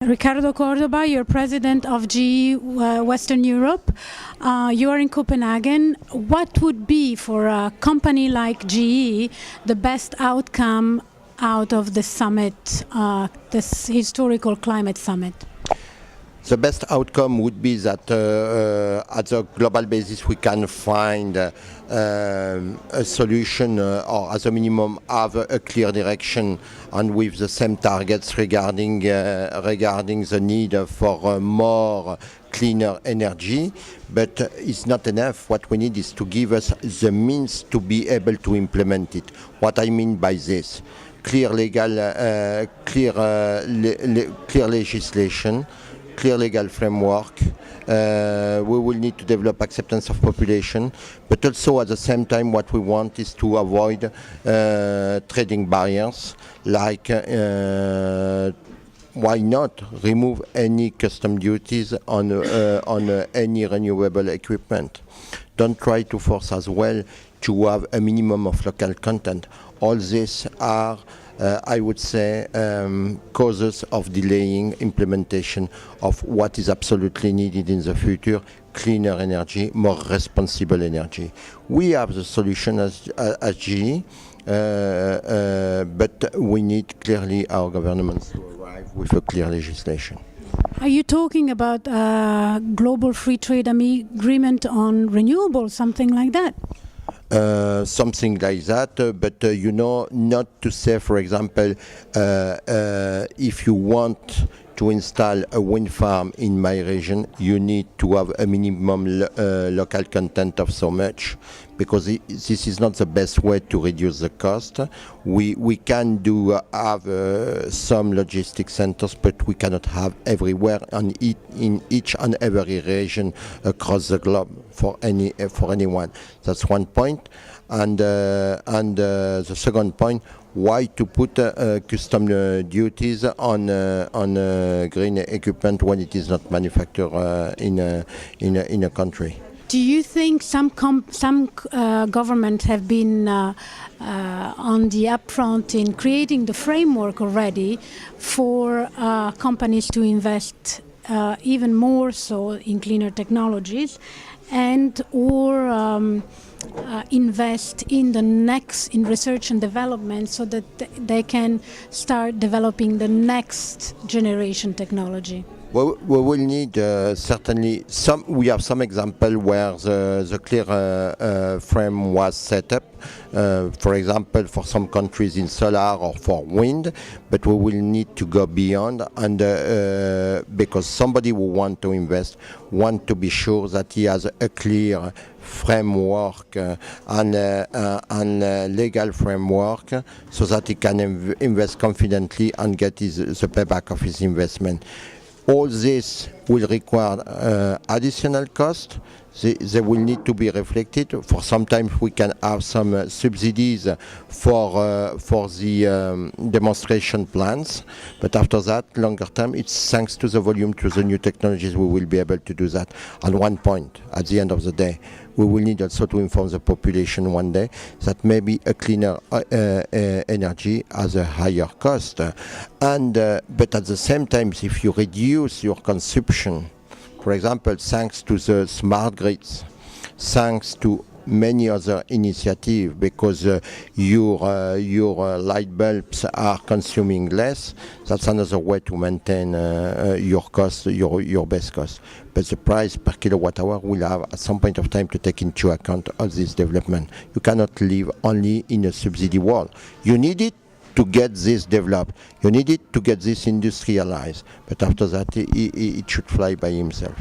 Ricardo Cordoba, you're president of GE Western Europe. You are in Copenhagen. What would be for a company like GE the best outcome out of the summit, this historical climate summit? The best outcome would be that at a global basis we can find a solution or as a minimum have a clear direction and with the same targets regarding the need for more cleaner energy, but it's not enough. What we need is to give us the means to be able to implement it. What I mean by this, clear legislation, clear legal framework. We will need to develop acceptance of population, but also at the same time what we want is to avoid trading barriers, like why not remove any custom duties on any renewable equipment. Don't try to force as well to have a minimum of local content. All these are I would say causes of delaying implementation of what is absolutely needed in the future: cleaner energy, more responsible energy. We have the solution as GE, but we need clearly our governments to arrive with a clear legislation. Are you talking about a global free trade agreement on renewables, something like that? Something like that, but you know, not to say, for example, if you want to install a wind farm in my region, you need to have a minimum local content of so much, because this is not the best way to reduce the cost. We can have some logistic centers, but we cannot have everywhere in each and every region across the globe for anyone. That's one point, and the second point: why to put custom duties on green equipment when it is not manufactured in a country? Do you think some governments have been on the upfront in creating the framework already for companies to invest even more so in cleaner technologies, and or invest in research and development so that they can start developing the next generation technology? Well, we will need certainly some. We have some example where the clear frame was set up, for example, for some countries in solar or for wind, but we will need to go beyond, and because somebody who wants to invest want to be sure that he has a clear framework and legal framework, so that he can invest confidently and get the payback of his investment. All this will require additional cost. They will need to be reflected. For sometimes we can have some subsidies for the demonstration plans, but after that, longer term, it's thanks to the volume, to the new technologies, we will be able to do that. And one point, at the end of the day, we will need also to inform the population one day that maybe a cleaner energy has a higher cost. And but at the same time, if you reduce your consumption, for example, thanks to the smart grids, thanks to many other initiatives, because your light bulbs are consuming less, that's another way to maintain your cost, your best cost. But the price per kilowatt hour will have at some point of time to take into account of this development. You cannot live only in a subsidy world. You need it to get this developed. You need it to get this industrialized. But after that, it should fly by himself.